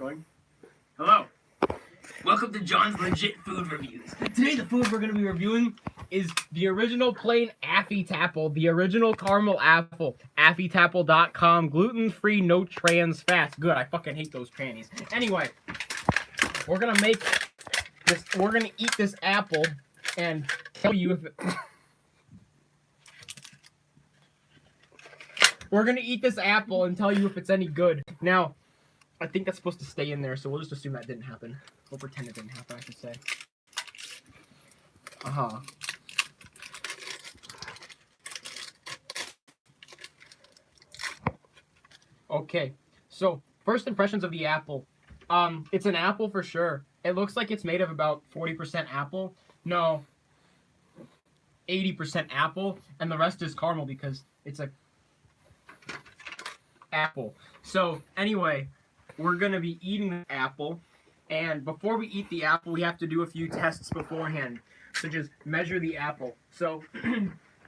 going. Hello. Welcome to John's Legit Food Reviews. Today the food we're going to be reviewing is the original plain Affy-Tapple, the original caramel apple, affytapple.com, gluten-free, no trans fats. Good, I fucking hate those trannies. Anyway, we're going to make this, we're going to eat this apple and tell you if it... We're going to eat this apple and tell you if it's any good. Now, I think that's supposed to stay in there, so we'll just assume that didn't happen. We'll pretend it didn't happen, I should say. Uh-huh. Okay, so first impressions of the apple. It's an apple for sure. It looks like it's made of about 40% apple. No, 80% apple, and the rest is caramel because it's a apple. So anyway, we're gonna be eating the apple, and before we eat the apple, we have to do a few tests beforehand, such as measure the apple. So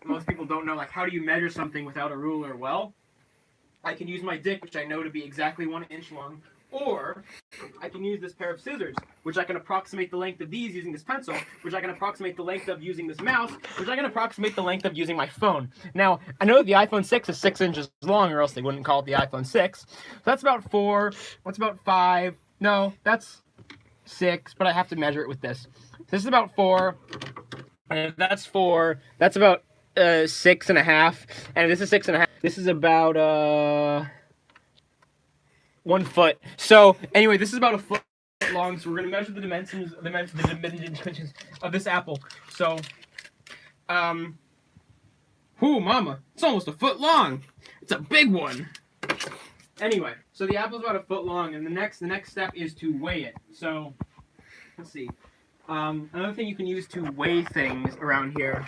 most people don't know, like, how do you measure something without a ruler? Well, I can use my dick, which I know to be exactly 1 inch long, or I can use this pair of scissors, which I can approximate the length of these using this pencil, which I can approximate the length of using this mouse, which I can approximate the length of using my phone. Now, I know the iPhone 6 is 6 inches long, or else they wouldn't call it the iPhone 6. So that's about 4, that's about 5, no, that's 6, but I have to measure it with this. So this is about 4, and that's 4, that's about 6.5, and this is 6.5. This is about 1 foot. So anyway, this is about a foot long. So we're gonna measure the dimensions of this apple. So, whoo, mama, it's almost a foot long. It's a big one. Anyway, so the apple's about a foot long, and the next step is to weigh it. So, let's see. Another thing you can use to weigh things around here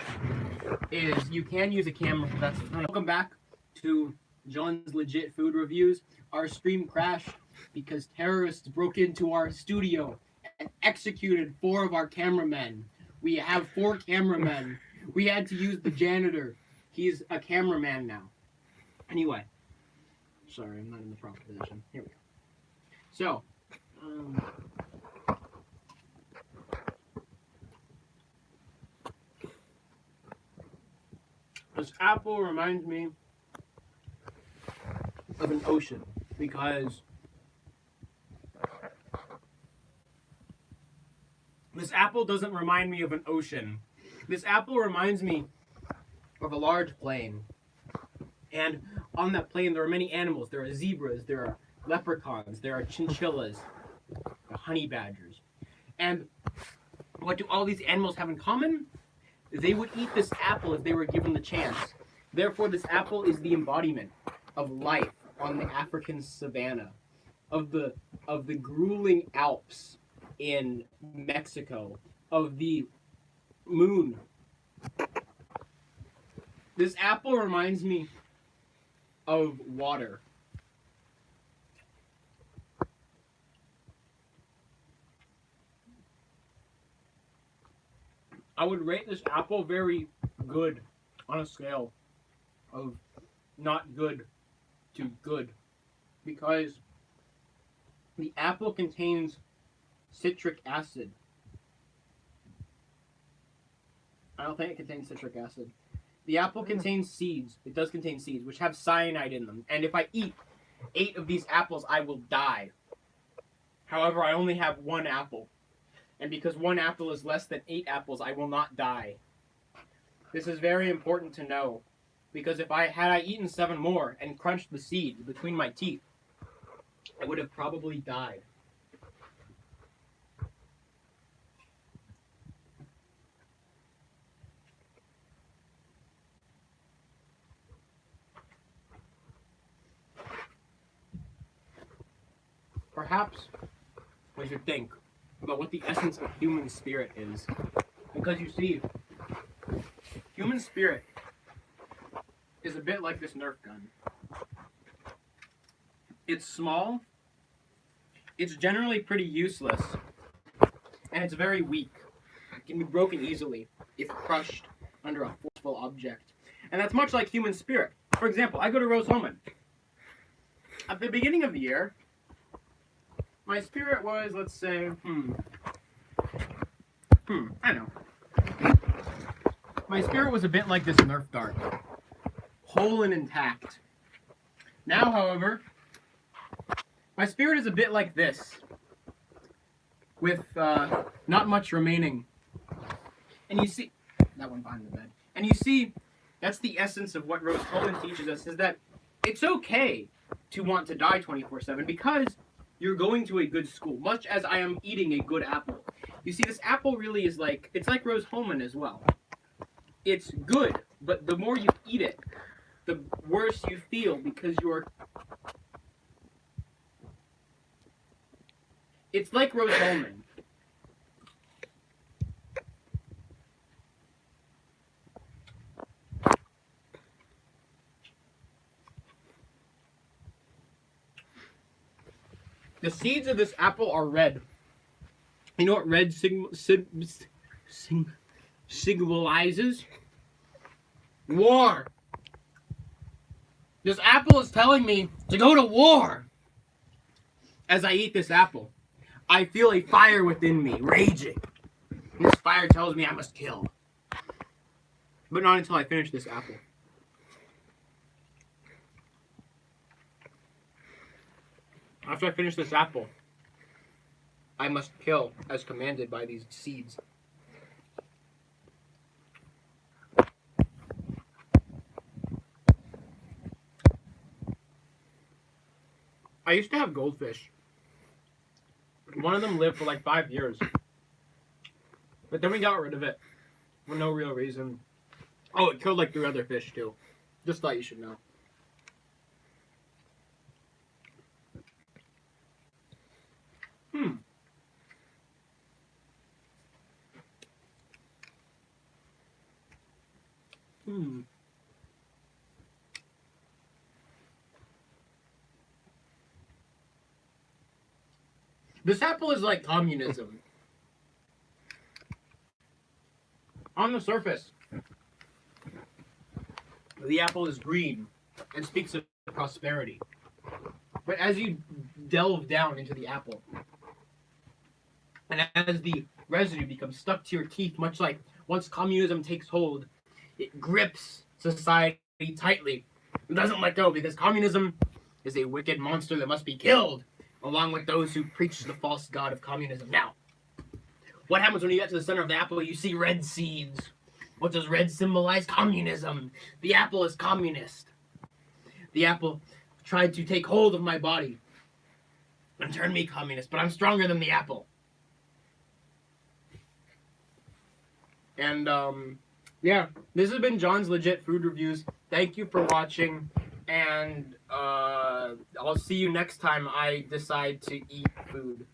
is you can use a camera. That's welcome back to John's Legit Food Reviews. Our stream crashed because terrorists broke into our studio and executed 4 of our cameramen. We have 4 cameramen. We had to use the janitor. He's a cameraman now. Anyway, sorry, I'm not in the proper position. Here we go. So, this apple reminds me of an ocean because this apple doesn't remind me of an ocean. This apple reminds me of a large plain. And on that plain there are many animals. There are zebras, there are leprechauns, there are chinchillas, there are honey badgers. And what do all these animals have in common? They would eat this apple if they were given the chance. Therefore, this apple is the embodiment of life on the African savanna, of the grueling Alps in Mexico, of the moon. This apple reminds me of water. I would rate this apple very good on a scale of not good to good, because the apple contains citric acid. I don't think it contains citric acid. The apple contains seeds. It does contain seeds, which have cyanide in them. And if I eat 8 of these apples, I will die. However, I only have 1 apple. And because 1 apple is less than 8 apples, I will not die. This is very important to know, because if had I eaten 7 more and crunched the seeds between my teeth, I would have probably died. Perhaps we should think about what the essence of human spirit is. Because you see, human spirit is a bit like this Nerf gun. It's small, it's generally pretty useless, and it's very weak. It can be broken easily if crushed under a forceful object. And that's much like human spirit. For example, I go to Rose-Hulman. At the beginning of the year, My spirit was, let's say, I know. My spirit was a bit like this Nerf dart. Whole and intact. Now, however, my spirit is a bit like this. With not much remaining. And you see, that one behind the bed. And you see, that's the essence of what Rose Coleman teaches us, is that it's okay to want to die 24/7 because you're going to a good school, much as I am eating a good apple. You see, this apple really is like, it's like Rose Holman as well. It's good, but the more you eat it, the worse you feel because you're... It's like Rose Holman. The seeds of this apple are red. You know what red symbolizes? War. This apple is telling me to go to war. As I eat this apple, I feel a fire within me, raging. And this fire tells me I must kill. But not until I finish this apple. After I finish this apple, I must kill as commanded by these seeds. I used to have goldfish. One of them lived for like 5 years. But then we got rid of it for no real reason. Oh, it killed like 3 other fish too. Just thought you should know. This apple is like communism. On the surface, the apple is green and speaks of prosperity. But as you delve down into the apple, and as the residue becomes stuck to your teeth, much like once communism takes hold, it grips society tightly. It doesn't let go because communism is a wicked monster that must be killed, along with those who preach the false god of communism. Now, what happens when you get to the center of the apple? You see red seeds. What does red symbolize? Communism. The apple is communist. The apple tried to take hold of my body and turn me communist, but I'm stronger than the apple. And, yeah, this has been John's Legit Food Reviews. Thank you for watching, and I'll see you next time I decide to eat food.